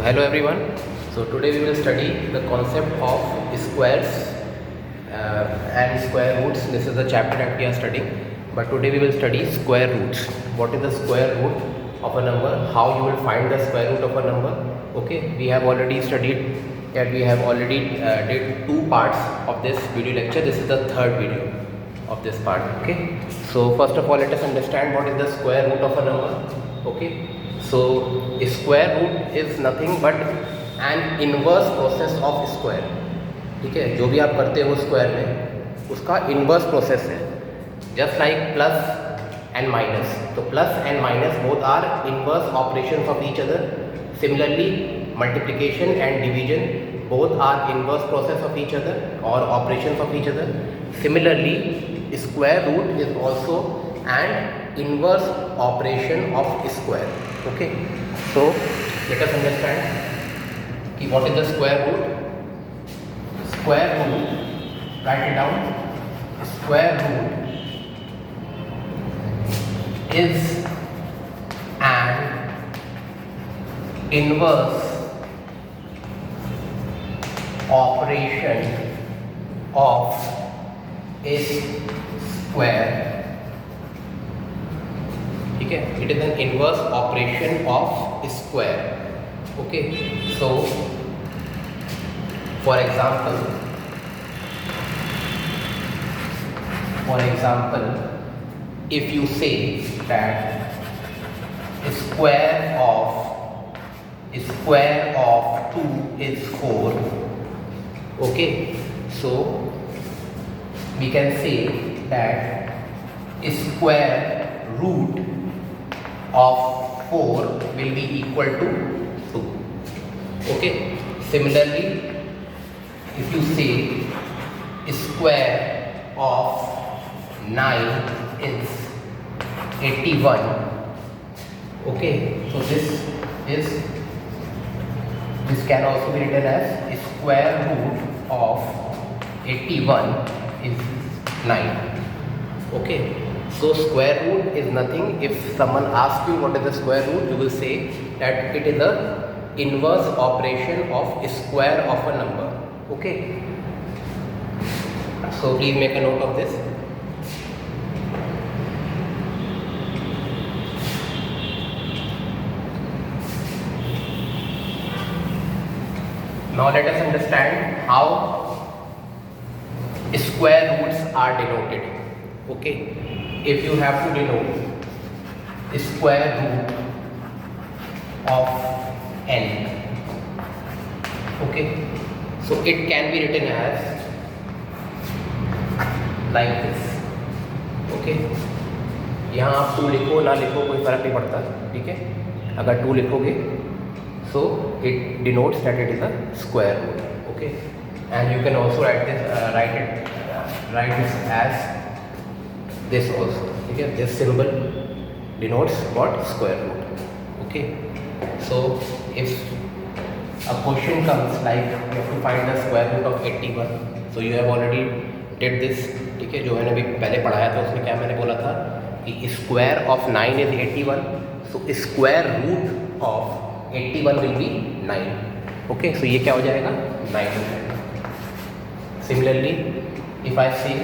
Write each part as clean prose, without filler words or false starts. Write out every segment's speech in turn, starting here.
hello everyone. So today we will study the concept of squares and square roots. This is the chapter that we are studying, but today we will study square roots. What is the square root of a number? How you will find the square root of a number? Okay, we have already studied that. We have already did two parts of this video lecture. This is the third video of this part. Okay, so first of all, let us understand what is the square root of a number. Okay, so square root is nothing but an inverse process of square. ठीक है, जो भी आप करते हो square में उसका inverse process है. Just like plus and minus, तो plus and minus both are inverse operations of each other. Similarly multiplication and division both are inverse process of each other or operations of each other. Similarly, square root is also an inverse operation of square. Okay, so let us understand what is the square root. Square root, write it down. Square root is an inverse operation of a square. ठीक है, it is an inverse operation of square. Okay, so for example, if you say that square of 2 is 4. Okay, so we can say that square root of 4 will be equal to 2. Okay, similarly, if you say square of 9 is 81. Okay, so this can also be written as square root of 81 is 9. Okay, so square root is nothing. If someone asks you what is the square root, you will say that it is the inverse operation of square of a number. Okay, so please make a note of this. Now let us understand how square roots are denoted. Okay, if you have to denote square root of n, okay, so it can be written as like this. Okay, यहाँ आप 2 लिखो ना लिखो कोई फ़र्क नहीं पड़ता. ठीक है, अगर 2 लिखोगे so it denotes that it is a square root. Okay, and you can also write this as this also. Okay, this symbol denotes what? Square root. Okay, so if a question comes like you have to find the square root of 81, so you have already did this. ठीक है, जो मैंने अभी पहले पढ़ाया था उसमें क्या मैंने बोला था कि square of 9 is 81. So square root of 81 will be 9. Okay, so ये क्या हो जाएगा? 9 हो जाएगा. Similarly, if I say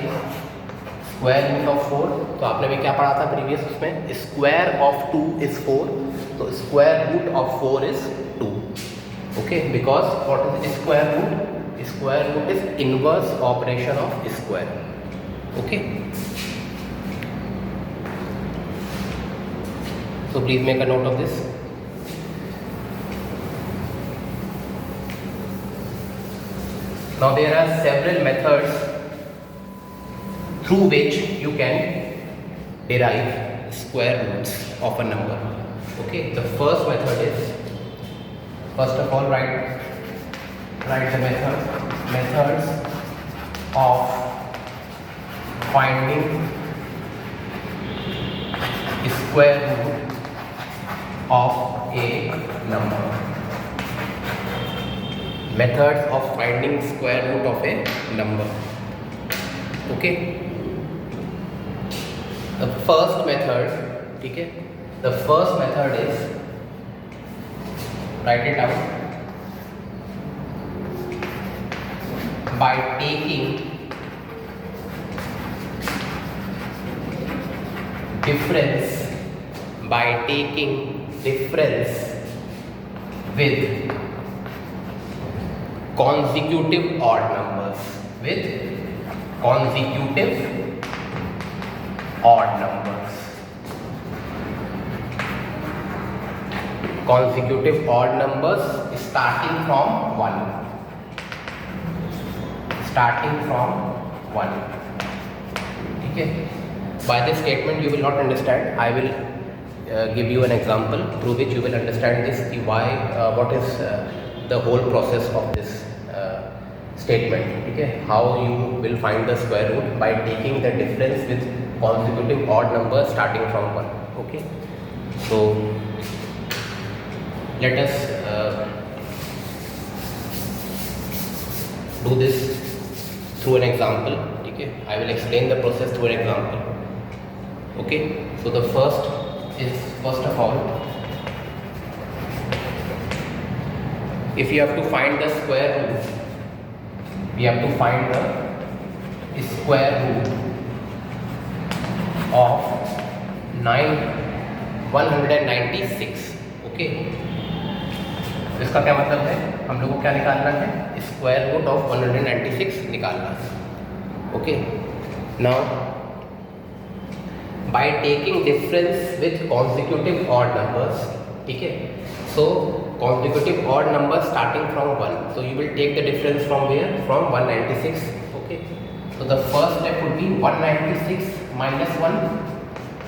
square root of 4, तो आपने भी क्या पढ़ा था प्रीवियस उसमें? Square of 2 is 4, तो square root of 4 is 2. Okay, because what is square root? Square root is inverse operation of square. Okay, so please make a note of this. Now there are several methods through which you can derive square roots of a number. Okay, the first method is, first of all write the methods of finding square root of a number. Methods of finding square root of a number. Okay, the first method, ठीक है, the first method is, write it down, by taking difference with consecutive odd numbers. Consecutive odd numbers starting from 1. Okay. By this statement you will not understand. I will give you an example through which you will understand this, what is the whole process of this statement. Okay, how you will find the square root by taking the difference with consecutive odd numbers starting from 1. Okay, so let us do this through an example. Okay, I will explain the process through an example. Okay, so the first of all, if you have to find the square root, we have to find the square root of 196. Okay, इसका क्या मतलब है, हम लोग को क्या निकालना है, स्क्वायर रूट ऑफ 196 निकालना है. Okay, now by taking difference with consecutive odd numbers, ठीक है, so consecutive odd numbers starting from 1, so you will take the difference from where, from 196. Okay, so the first step would be 196 minus 1,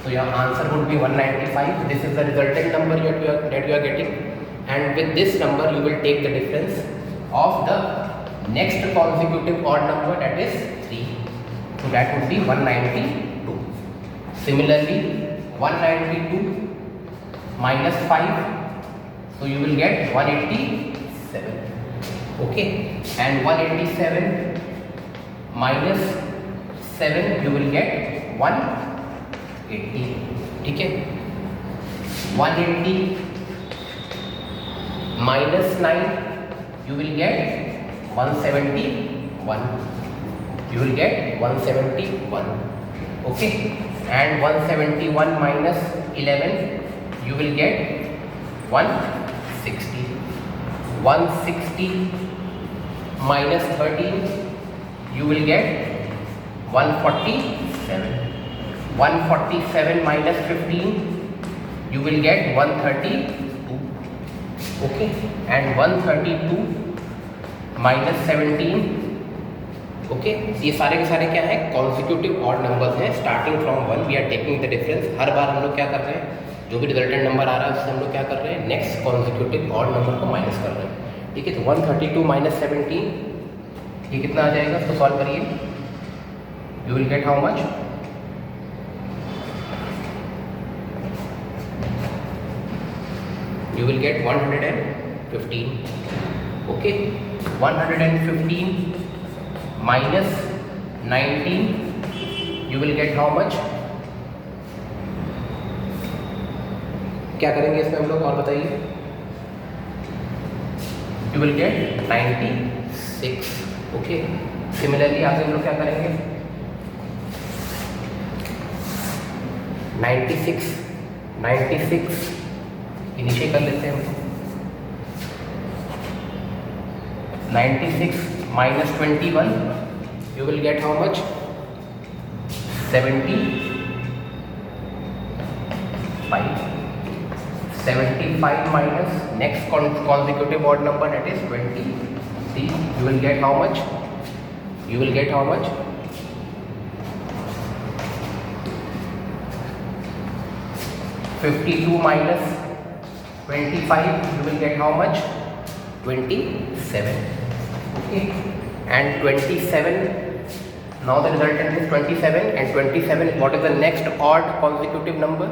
so your answer would be 195. This is the resultant number that you are getting, and with this number you will take the difference of the next consecutive odd number, that is 3, so that would be 192. Similarly, 192 minus 5, so you will get 187. Okay, and 187 minus 7, you will get 180. Okay, 180 minus 9, you will get 171. Okay, and 171 minus 11, you will get 160. 160 minus 13, you will get 147. 147 minus 15, you will get 132. Okay, and 132 minus 17. Okay, ये सारे के सारे क्या है, consecutive odd numbers हैं starting from 1. We are taking the difference. हर बार हम लोग क्या कर रहे हैं, जो भी रिजल्टेंट नंबर आ रहा है उससे हम लोग क्या कर रहे हैं, नेक्स्ट कॉन्सिक्यूटिव ऑड नंबर को माइनस कर रहे हैं. ठीक है, तो 132 माइनस 17, ये कितना आ जाएगा, तो सॉल्व करिए. You will get how much, you will get 115. Okay, 115 minus 19, you will get how much. क्या करेंगे इसमें हम लोग, और बताइए. You will get 96. Okay, similarly आगे हम लोग क्या करेंगे, 96 नीचे कर लेते हैं हम. 96 minus 21, you will get how much, 75. 75 minus next consecutive odd number, that is 20. See, you will get how much, 52 minus 25, you will get how much, 27. Okay, and 27, now the resultant is 27, and 27, what is the next odd consecutive number,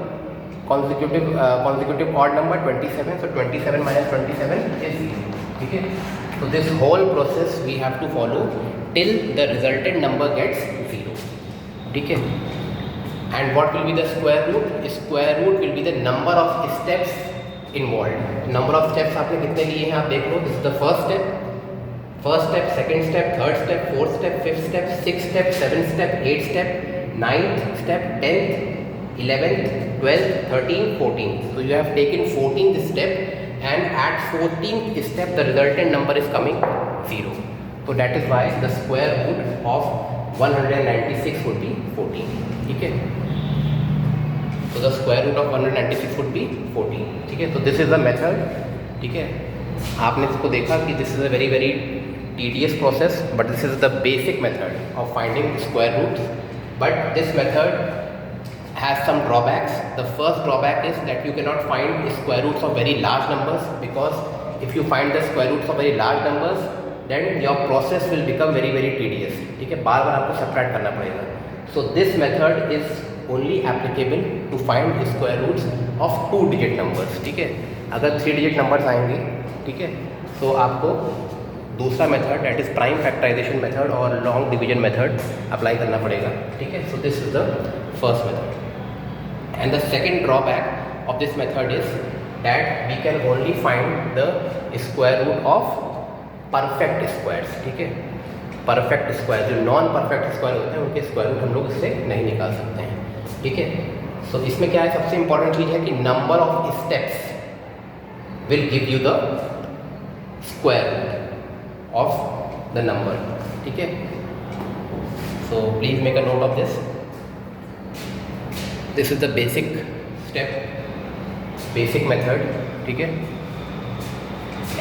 consecutive odd number, 27. So 27 minus 27 is 0. Okay, so this whole process we have to follow till the resultant number gets 0. Okay, and what will be the square root? Square root will be the number of steps involved. Number of steps आपने कितने लिए हैं आप देख लो. This is the first step, first step, second step, third step, fourth step, fifth step, six step, seven step, eight step, ninth step, 10th, 11th, 12th, 13th, 14th. So you have taken 14th step, and at 14th step the resultant number is coming 0. So that is why the square root of 196 would be 14. ठीक है, so the square root of 196 would be 14. ठीक है, so this is the method. ठीक है, आपने इसको देखा कि this is a very very tedious process, but this is the basic method of finding square roots. But this method has some drawbacks. The first drawback is that you cannot find square roots of very large numbers, because if you find the square roots of very large numbers, then your process will become very very tedious. ठीक है, बार बार आपको subtract करना पड़ेगा. So this method is only applicable to find square roots of 2-digit numbers. ठीक है, अगर 3-digit numbers आएंगे, ठीक है, तो आपको दूसरा method that is prime factorization method और लॉन्ग डिवीजन मेथड अप्लाई करना पड़ेगा. ठीक है, so this is the first method. And the second drawback of this method is that we can only find the square root of perfect squares. ठीक है, perfect square, जो non perfect square होते हैं उनके स्क्वायर रूट हम लोग इससे नहीं निकाल सकते हैं. ठीक है, सो इसमें क्या है, सबसे इंपॉर्टेंट चीज़ है कि number of steps will give you the square root of the number. ठीक है, so please make a note of this. This is the basic step, basic method. ठीक है,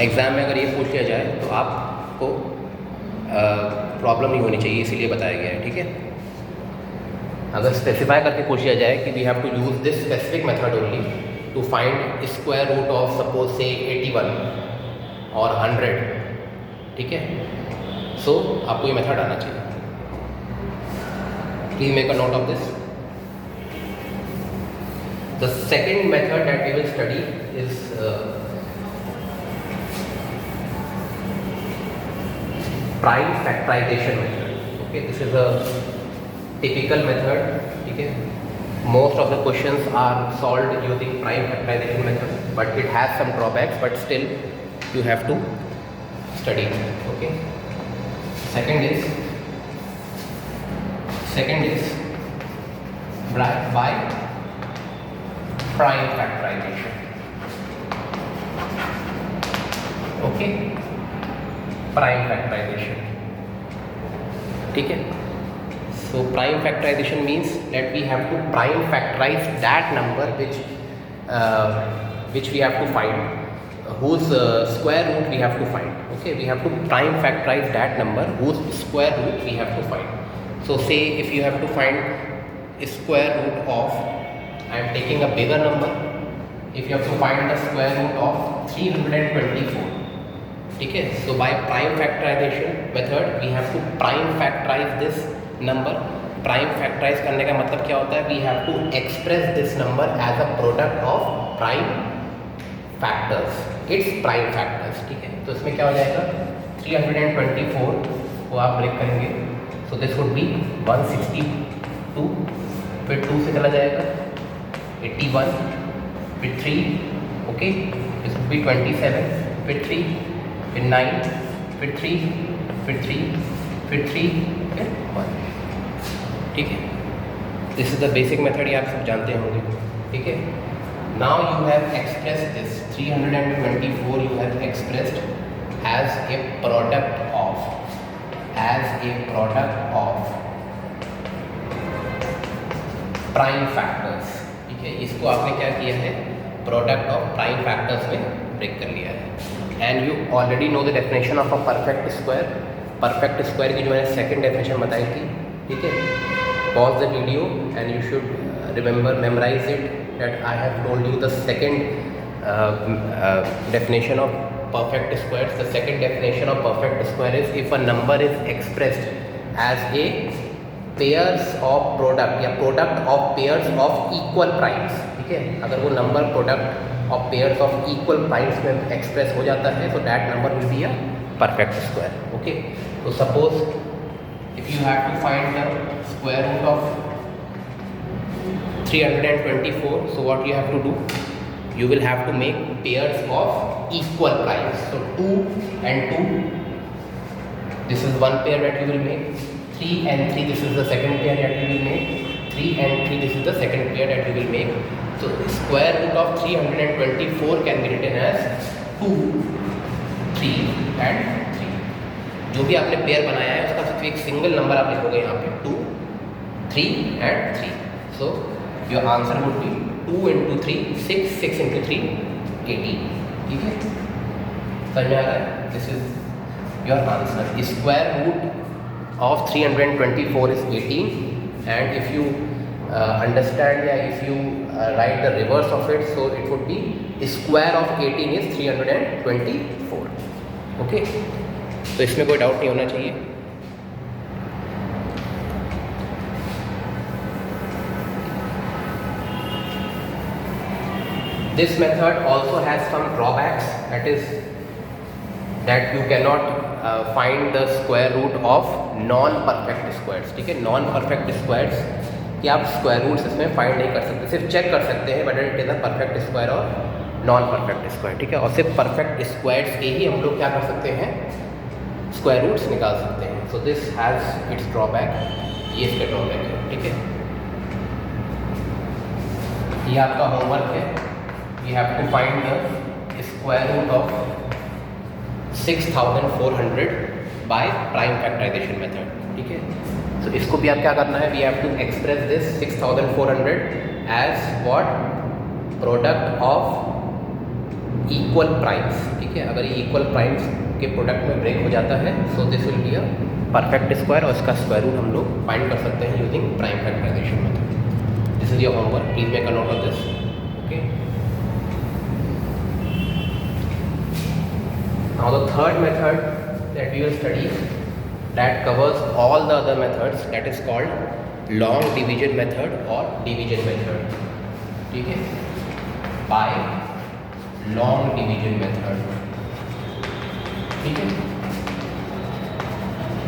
एग्ज़ाम में अगर ये पूछ लिया जाए तो आपको प्रॉब्लम नहीं होनी चाहिए, इसीलिए बताया गया है. ठीक है, अगर स्पेसिफाई करके पूछ लिया जाए कि we have to use this specific method only to find square root of suppose say 81 और 100. ठीक है, सो आपको ये मेथड आना चाहिए. Please make a note of this. The second method that we will study is prime factorization method. Okay, this is a typical method. ठीक है, most of the questions are solved using prime factorization method, but it has some drawbacks, but still you have to study. Okay, second is by prime factorization. Okay, prime factorization. ठीक है, so prime factorization means that we have to prime factorize that number which we have to find, whose square root we have to find. Okay, we have to prime factorize that number whose square root we have to find. So say if you have to find a square root of, I am taking a bigger number, if you have to find the square root of 324. ठीक है, so by prime factorization method we have to prime factorize this number. Prime factorize करने का मतलब क्या होता है, we have to express this number as a product of prime factors, its prime factors. ठीक है, तो इसमें क्या हो जाएगा, 324 को आप ब्रेक करेंगे, सो दिस वुड बी 162, फिर 2 से चला जाएगा 81, फिर 3, ओके, दिस वुड बी 27, फिर 3, फिर 9, फिर 3, फिर 3, फिर 3, फिर 1. ठीक है, this is the basic method, ये आप सब जानते होंगे. ठीक है, now you have expressed this 324 you have expressed as a product of prime factors. ठीक है, इसको आपने क्या किया है, प्रोडक्ट ऑफ प्राइम फैक्टर्स में ब्रेक कर लिया है. And you already know the definition of a perfect square. Perfect square की जो मैंने सेकंड डेफिनेशन बताई थी. ठीक है, pause the video and you should remember, memorize it, that I have told you the second definition of perfect squares. The second definition of perfect square is if a number is expressed as a pairs of product या product of pairs of equal primes. ठीक है, अगर वो number product of pairs of equal primes में express हो जाता है, so that number will be a perfect square. Okay, so suppose if you have to find the square root of 324, so what you have to do, you will have to make pairs of equal primes. So 2 and 2, This is one pair that you will make. 3 and 3, this is the second pair that you will make. 3 and 3, this is the second pair that you will make. So square root of 324 can be written as 2, 3 and 3. जो भी आपने pair बनाया है उसका सिर्फ एक single number आप लिखोगे यहाँ पे 2, 3 and 3. So your answer would be 2 into 3, 6, 6 into 3, 18. ठीक है, समझ में आ रहा है? This is your answer. Square root of 324 is 18, and if you understand, if you write the reverse of it, so it would be square of 18 is 324. Okay, तो इसमें कोई doubt नहीं होना चाहिए. This method also has some drawbacks, that you cannot find the square root of non-perfect squares. ठीक है, non-perfect squares कि आप स्क्वायर रूट्स इसमें फाइंड नहीं कर सकते, सिर्फ चेक कर सकते हैं whether it is a perfect square और नॉन परफेक्ट स्क्वायर. ठीक है, और सिर्फ परफेक्ट स्क्वायर्स के ही हम लोग क्या कर सकते हैं, स्क्वायर रूट्स निकाल सकते हैं. So this has its drawback, ये इसका ड्रॉबैक है. ठीक है, ये आपका होमवर्क है. You have to find the square root of 6400 by prime factorization method. ठीक है, तो इसको भी आप क्या करना है, we have to express this 6400 as what, product of equal primes. ठीक है, अगर ये इक्वल प्राइम्स के प्रोडक्ट में ब्रेक हो जाता है, so this will be a perfect square, और इसका स्क्वायर रूट हम लोग फाइंड कर सकते हैं using prime factorization method. This is your homework, please make a note of this. Okay, now the third method that we will study that covers all the other methods, that is called long division method or division method. ठीक है, by long division method. ठीक है,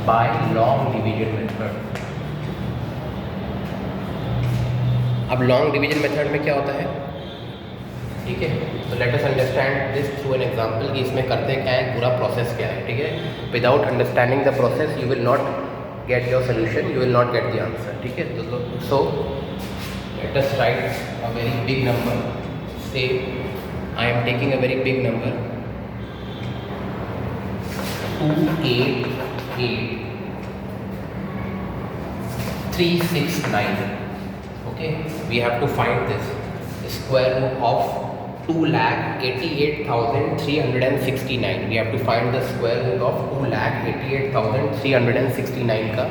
by long division method. अब long division method में क्या होता है, ठीक है, तो let us understand this through an example कि इसमें करते क्या है, पूरा प्रोसेस क्या है. ठीक है, without understanding the process you will not get your solution, you will not get the answer. ठीक है, so let us write a very big number. Say I am taking a very big number 288,369. okay, we have to find this square root of 2,88,369. we have to find the square root of 2,88,369 का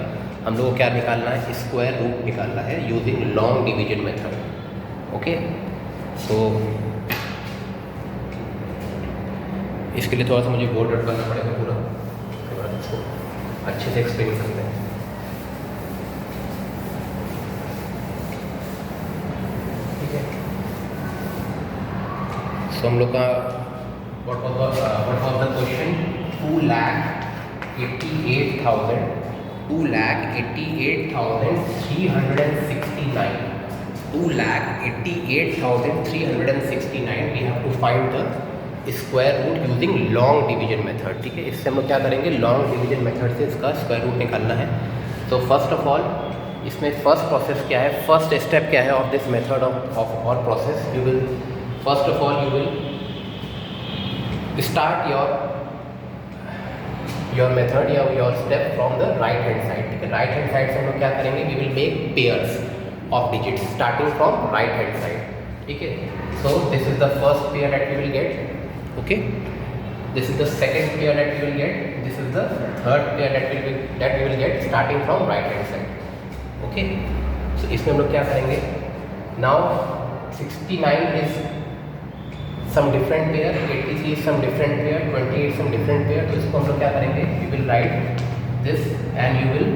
हम लोग को क्या निकालना है, square root निकालना है using long division method. Okay, so इसके लिए थोड़ा सा मुझे बोर्ड आउट करना पड़ेगा पूरा, उसके बाद इसको अच्छे से एक्सप्लेन करते हैं. तो हम लोग का what was the question, 2,88,369. 2,88,369 we have to find the square root using long division method. ठीक है, इससे हम लोग क्या करेंगे, लॉन्ग डिवीजन मेथड से इसका स्क्वायर रूट निकालना है. तो फर्स्ट ऑफ ऑल इसमें फर्स्ट प्रोसेस क्या है, फर्स्ट स्टेप क्या है ऑफ दिस मेथड ऑफ और process, you will first of all you will start your method या your step from the right hand side. ठीक है, right hand side से हम लोग क्या करेंगे, we will make pairs of digits starting from right hand side. ठीक है, so this is the first pair that we will get. okay, this is the second pair that we will get, this is the third pair that we will get starting from right hand side. okay, so इसमें हम लोग क्या करेंगे, now 69 is some different pair, 83 is some different pair, 28 some different pair. तो इसको हम लोग क्या करेंगे, you will write this and you will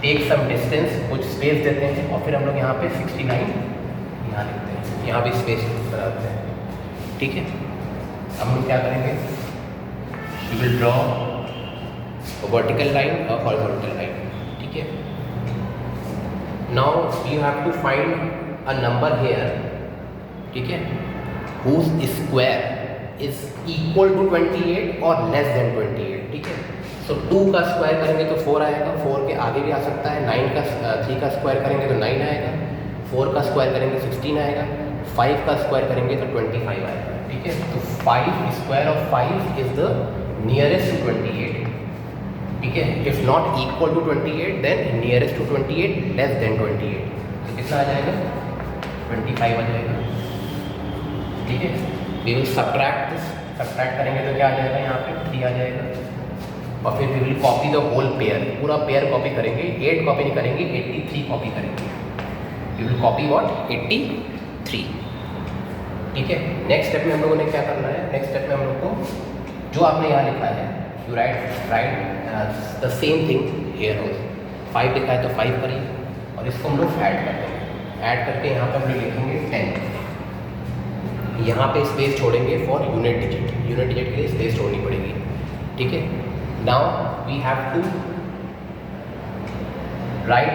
take some distance, कुछ स्पेस देते हैं, और फिर हम लोग यहाँ पे 69 यहाँ लिखते हैं, यहाँ भी स्पेस बनाते हैं. ठीक है, हम लोग क्या करेंगे, you will draw a vertical line or horizontal line. ठीक है, now you have to find a number here. ठीक है, whose square is equal to 28 or less than 28. ठीक है, सो 2 का स्क्वायर करेंगे तो 4 आएगा, 4 के आगे भी आ सकता है। 9 का 3 का स्क्वायर करेंगे तो 9 आएगा, 4 का स्क्वायर करेंगे 16 आएगा, 5 का स्क्वायर करेंगे तो 25 आएगा। ठीक है, तो 5 square of 5 is the nearest to 28। ठीक है, if not equal to 28 then nearest to 28 less than 28। तो कितना आ जाएगा? 25 आ जाएगा। ठीक है, we will subtract this, subtract करेंगे तो क्या आ जाएगा? यहाँ पे 3 आ जाएगा। और फिर we will copy the whole pair, पूरा पेयर कॉपी करेंगे। 8 कॉपी नहीं करेंगे, 83 कॉपी करेंगे। We will copy what? 83। ठीक है, नेक्स्ट स्टेप में हम लोगों ने क्या करना है? नेक्स्ट स्टेप में हम लोग को जो आपने यहाँ लिखा है, you right the same thing here also. 5 लिखा है तो 5 करिए और इसको हम लोग ऐड कर देंगे। ऐड करके यहाँ पर हम लोग लिखेंगे 10। यहाँ पे स्पेस छोड़ेंगे for unit digit, unit digit के लिए स्पेस छोड़नी पड़ेगी। ठीक है, now we have to write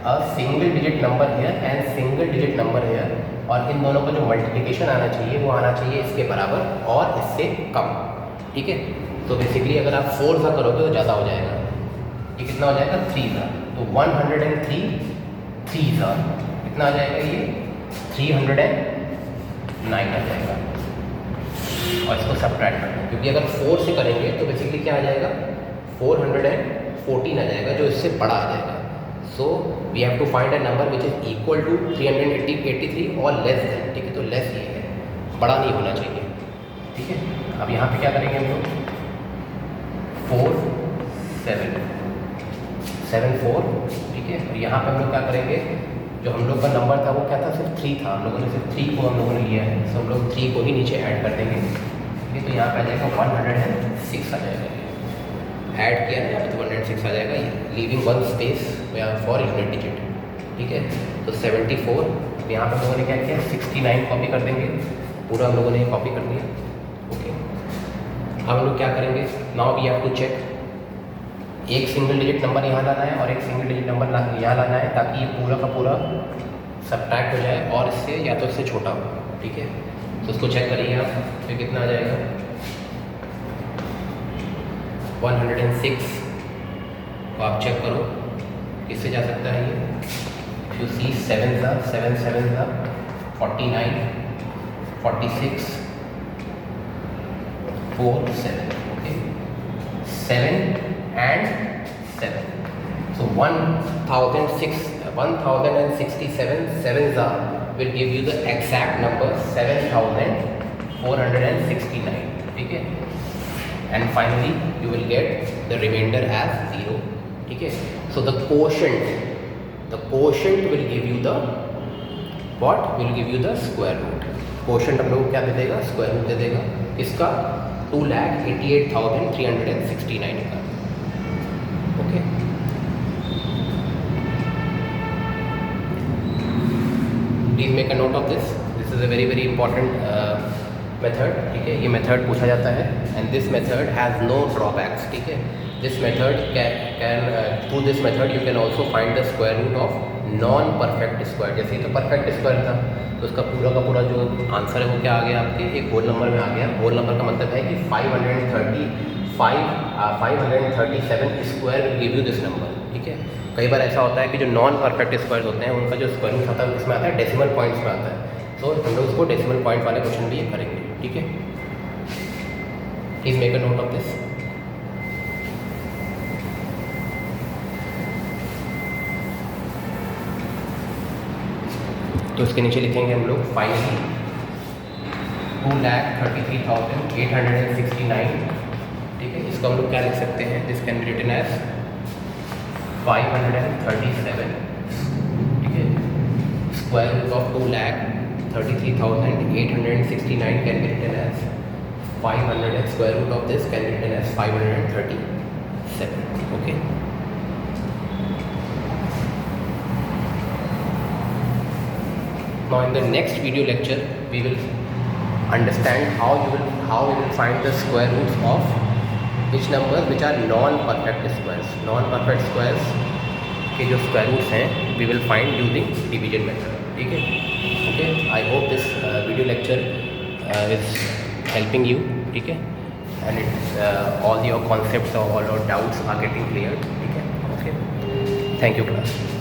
a single digit number here and single digit number here, और इन दोनों का जो मल्टीप्लिकेशन आना चाहिए वो आना चाहिए इसके बराबर और इससे कम। ठीक है, तो बेसिकली अगर आप 4 सा करोगे तो ज़्यादा हो जाएगा। ये कितना हो जाएगा? 3 सा। तो 103 3 सा कितना आ जाएगा? ये 309 आ जाएगा। और इसको सब्ट्रैक्ट करना है, क्योंकि अगर 4 से करेंगे तो बेसिकली क्या आ जाएगा? 414 आ जाएगा, जो इससे बड़ा आ जाएगा। So we have to find a number which is equal to 383 और लेस देन। ठीक है, तो लेस ये है, बड़ा नहीं होना चाहिए। ठीक है, अब यहाँ पे क्या करेंगे हम लोग? 4 7 7 4। ठीक है, और यहाँ पे हम लोग क्या करेंगे? जो हम लोग का नंबर था वो क्या था? सिर्फ 3 था। हम लोगों ने सिर्फ 3 को हम लोगों ने लिया है, सो हम लोग 3 को ही नीचे ऐड कर देंगे। ठीक है, तो यहाँ पे आ जाएगा 106 आ जाएगा। ऐड किया ना यहाँ पे तो 106 आ जाएगा, leaving 1 space for unit digit. ठीक है, तो 74। यहाँ पे हम लोगों ने क्या किया? 69 कॉपी कर देंगे, पूरा हम लोगों ने कॉपी कर दिया। ओके, अब हम लोग क्या करेंगे? Now we have to check. एक सिंगल डिजिट नंबर यहाँ लाना है और एक सिंगल डिजिट नंबर यहाँ लाना है, ताकि ये पूरा का पूरा सब्ट्रैक्ट हो जाए और इससे या तो इससे छोटा हो। ठीक है, तो उसको चेक करिए आप, फिर कितना आ जाएगा? 106 को आप चेक करो किससे जा सकता है ये। यू सी 7 सा 7 7 सा 49 46 4 7। Okay, 7 and 7. So 1067 sevens will give you the exact number 7469. ठीक है, and finally you will get the remainder as 0. ठीक है, so the quotient will give you the what? Will give you the square root. quotient हम लोग क्या दे देगा? Square root दे देगा। इसका 2,88,369 का। Okay, please make a note of this. This is a very very important method. ठीक है, ये मेथड पूछा जाता है and this method has no drawbacks. ठीक है, this method can through this method you can also find the square root of non perfect square. जैसे ही तो परफेक्ट स्क्वायर था तो उसका पूरा का पूरा जो आंसर है वो क्या आ गया आपके? एक होल नंबर में आ गया। होल नंबर का मतलब है कि 537 square will give you this number. ठीक है, कई बार ऐसा होता है कि जो नॉन परफेक्ट स्क्वायर होते हैं उनका जो स्क्वायर रूट आता है इसमें आता है डेसिमल पॉइंट्स में आता है। तो हम लोग उसको डेसिमल पॉइंट वाले क्वेश्चन भी करेंगे। ठीक है, please make a note of this. तो इसके नीचे लिखेंगे हम लोग फाइनली 2,33,869। ठीक है, इसको हम लोग क्या लिख सकते हैं? This can be written as 537। ठीक है, square root of 2,33,869 can be written as 500 square root of this can be written as 537. Okay, now in the next video lecture we will understand how we will find the square roots of which numbers which are non perfect squares. non perfect squares के जो square roots हैं we will find using division method. ठीक है, okay, I hope this video lecture is helping you. ठीक है, and it's all your concepts or all your doubts are getting cleared. ठीक है? Okay. Thank you class.